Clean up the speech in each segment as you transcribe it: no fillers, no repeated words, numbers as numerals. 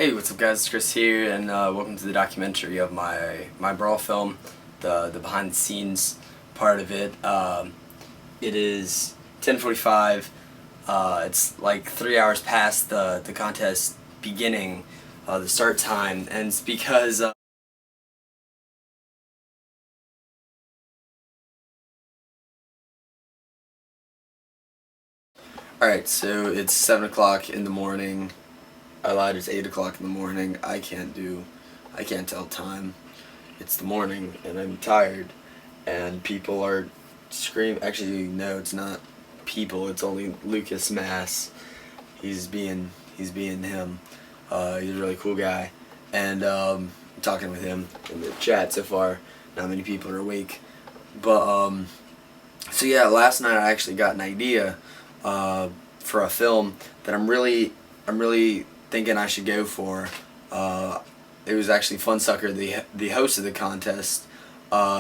Hey, what's up guys, it's Chris here, and welcome to the documentary of my Brawl film, the behind the scenes part of it. It is 10:45, it's like 3 hours past the contest beginning, the start time, and it's because alright, so it's 7 o'clock in the morning. I lied, it's 8 o'clock in the morning. I can't tell time. It's the morning and I'm tired and people are screaming. Actually, no, it's not people, it's only Lucas Mass. He's being him. He's a really cool guy, and I'm talking with him in the chat so far. Not many people are awake, but so yeah, last night I actually got an idea for a film that I'm really thinking I should go for. It was actually Funsucker, the host of the contest.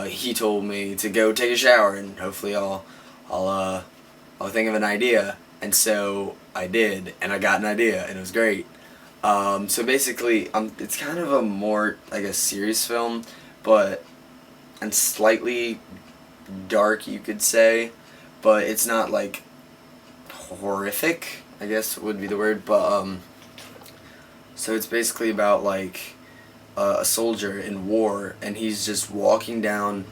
He told me to go take a shower and hopefully I'll think of an idea, and so I did, and I got an idea, and it was great. So basically, it's kind of a more like a serious film, but and slightly dark, you could say, but it's not like horrific, I guess would be the word. But so it's basically about like a soldier in war, and he's just walking down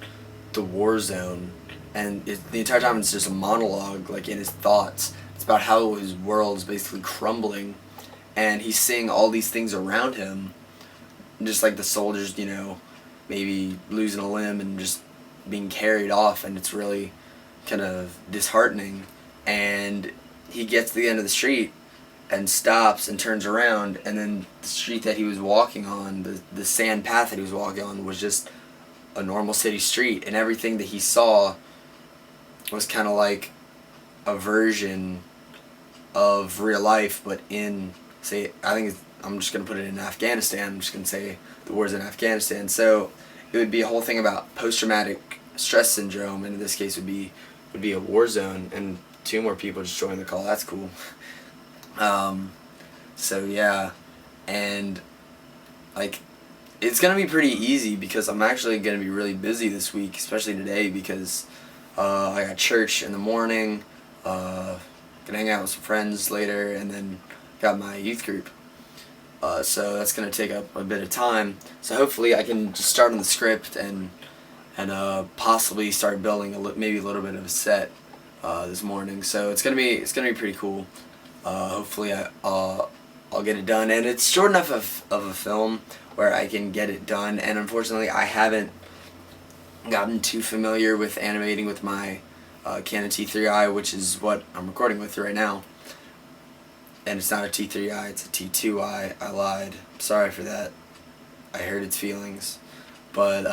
the war zone, and the entire time it's just a monologue, like in his thoughts. It's about how his world's basically crumbling, and he's seeing all these things around him, just like the soldiers, maybe losing a limb and just being carried off, and it's really kind of disheartening. And he gets to the end of the street and stops and turns around, and then the street that he was walking on, the sand path that he was walking on, was just a normal city street, and everything that he saw was kind of like a version of real life, but in, say, I'm just going to put it in Afghanistan. I'm just going to say the war's in Afghanistan. So it would be a whole thing about post-traumatic stress syndrome, and in this case would be a war zone, and 2 more people just joined the call. That's cool. So yeah, and like it's gonna be pretty easy because I'm actually gonna be really busy this week, especially today, because I got church in the morning, gonna hang out with some friends later, and then got my youth group. So that's gonna take up a bit of time. So hopefully I can just start on the script and possibly start building maybe a little bit of a set this morning. So it's gonna be pretty cool. Hopefully I'll get it done, and it's short enough of a film where I can get it done. And unfortunately, I haven't gotten too familiar with animating with my Canon T3i, which is what I'm recording with right now. And it's not a T3i, it's a T2i. I lied. Sorry for that. I hurt its feelings. But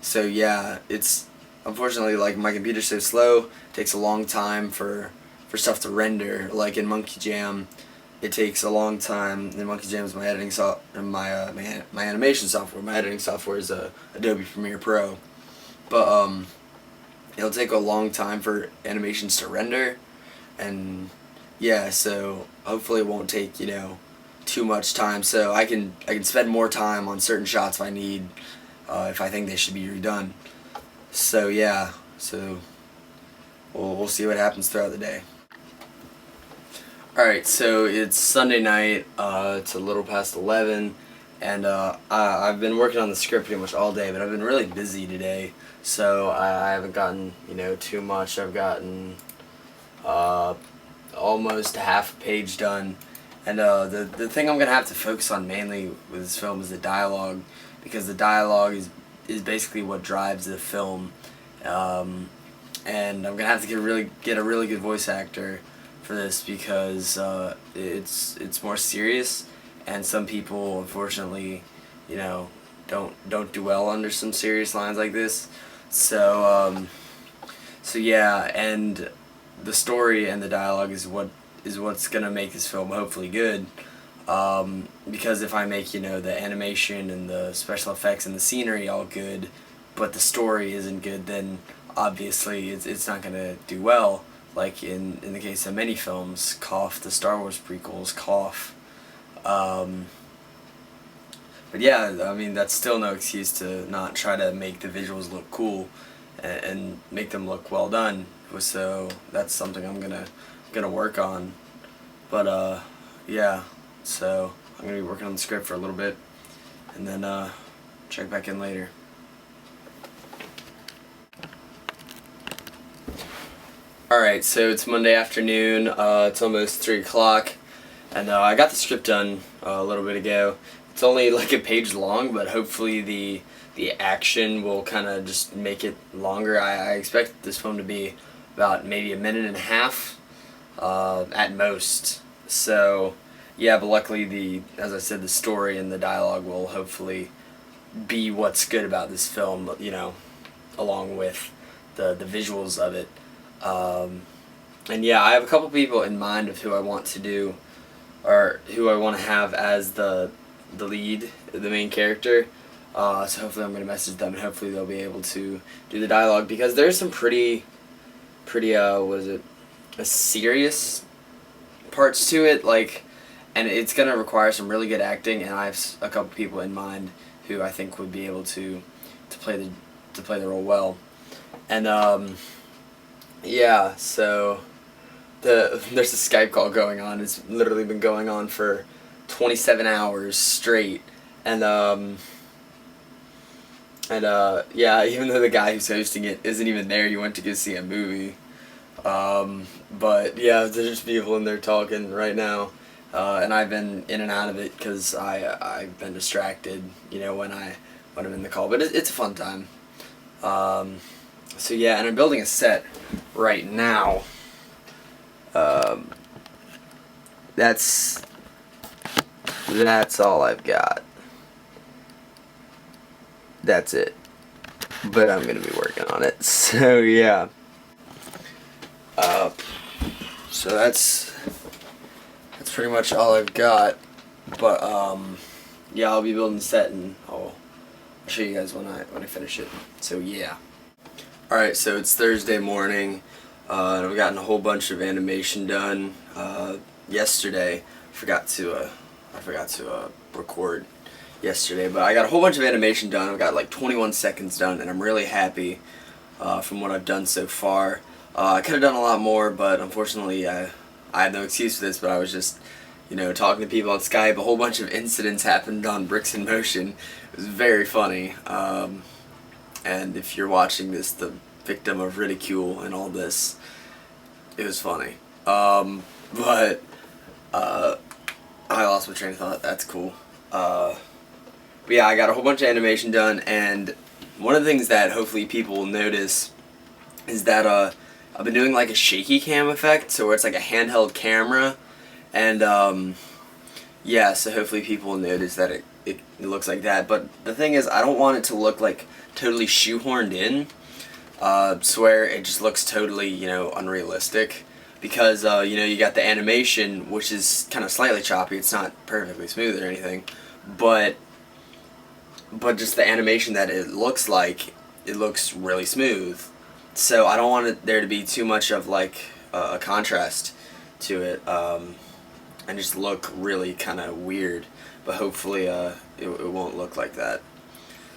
so yeah, it's unfortunately, like, my computer's so slow. It takes a long time for stuff to render. Like in Monkey Jam, it takes a long time. In Monkey Jam is my editing my animation software. My editing software is Adobe Premiere Pro. But it'll take a long time for animations to render, and yeah, so hopefully it won't take too much time. So I can spend more time on certain shots if I need, if I think they should be redone. So yeah, so we'll see what happens throughout the day. Alright, so it's Sunday night, it's a little past 11, and I've been working on the script pretty much all day, but I've been really busy today, so I haven't gotten, too much. I've gotten almost half a page done, and the thing I'm going to have to focus on mainly with this film is the dialogue, because the dialogue is basically what drives the film, and I'm going to have to get a really good voice actor for this, because it's more serious, and some people unfortunately don't do well under some serious lines like this. So yeah, and the story and the dialogue is what's gonna make this film hopefully good, because if I make the animation and the special effects and the scenery all good, but the story isn't good, then obviously it's not gonna do well. Like in the case of many films, cough the Star Wars prequels, cough yeah, I mean, that's still no excuse to not try to make the visuals look cool and make them look well done. So that's something I'm gonna work on. But yeah, so I'm gonna be working on the script for a little bit, and then check back in later. Alright, so it's Monday afternoon, it's almost 3 o'clock, and I got the script done a little bit ago. It's only like a page long, but hopefully the action will kind of just make it longer. I expect this film to be about maybe a minute and a half at most. So yeah, but luckily as I said, the story and the dialogue will hopefully be what's good about this film, you know, along with the visuals of it. And yeah, I have a couple people in mind of who I want to do, or who I want to have as the lead, the main character. So hopefully I'm going to message them, and hopefully they'll be able to do the dialogue, because there's some pretty what is it, a serious parts to it, like, and it's going to require some really good acting, and I have a couple people in mind who I think would be able to play the role well. And yeah, so there's a Skype call going on. It's literally been going on for 27 hours straight, and yeah, even though the guy who's hosting it isn't even there, he went to go see a movie. But yeah, there's just people in there talking right now, and I've been in and out of it because I've been distracted, you know, when I'm in the call. But it's a fun time. So yeah, and I'm building a set right now. That's all I've got. That's it. But I'm gonna be working on it. So yeah. So that's pretty much all I've got. But yeah, I'll be building the set, and I'll show you guys when I finish it. So yeah. Alright, so it's Thursday morning, and I've gotten a whole bunch of animation done. Yesterday, I forgot to record yesterday, but I got a whole bunch of animation done. I've got like 21 seconds done, and I'm really happy from what I've done so far. I could have done a lot more, but unfortunately I have no excuse for this, but I was just, you know, talking to people on Skype. A whole bunch of incidents happened on Bricks in Motion. It was very funny. And if you're watching this, the victim of ridicule and all this, it was funny. But I lost my train of thought. That's cool. But yeah, I got a whole bunch of animation done, and one of the things that hopefully people will notice is that I've been doing like a shaky cam effect, so where it's like a handheld camera, and yeah, so hopefully people will notice that it looks like that. But the thing is, I don't want it to look like totally shoehorned in, swear it just looks totally, you know, unrealistic, because you know, you got the animation, which is kind of slightly choppy. It's not perfectly smooth or anything, but just the animation that it looks like, it looks really smooth. So I don't want there to be too much of like a contrast to it, and just look really kind of weird. But hopefully it won't look like that.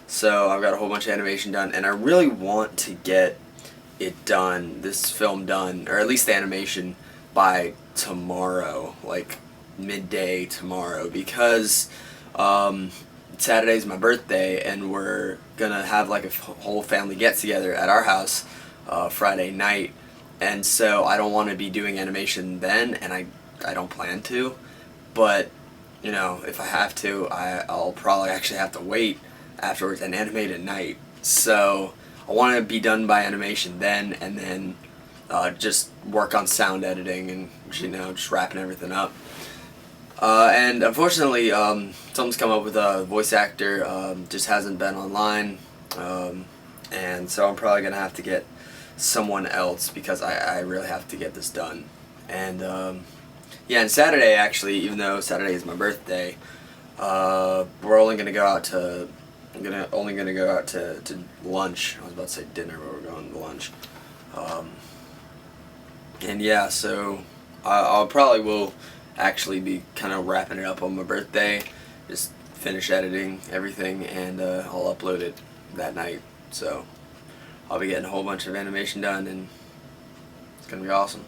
So I've got a whole bunch of animation done, and I really want to get it done, this film done, or at least the animation, by tomorrow, like midday tomorrow, because Saturday's my birthday, and we're gonna have like a whole family get together at our house Friday night, and so I don't want to be doing animation then, and I don't plan to, but you know, if I have to, I'll probably actually have to wait afterwards and animate at night. So I want to be done by animation then, and then just work on sound editing and, you know, just wrapping everything up. And unfortunately, something's come up with a voice actor, just hasn't been online, and so I'm probably gonna have to get someone else, because I really have to get this done. And yeah, and Saturday, actually, even though Saturday is my birthday, we're only gonna go out to to lunch. I was about to say dinner, but we're going to lunch. And yeah, so I'll probably will actually be kind of wrapping it up on my birthday, just finish editing everything, and I'll upload it that night. So I'll be getting a whole bunch of animation done, and it's gonna be awesome.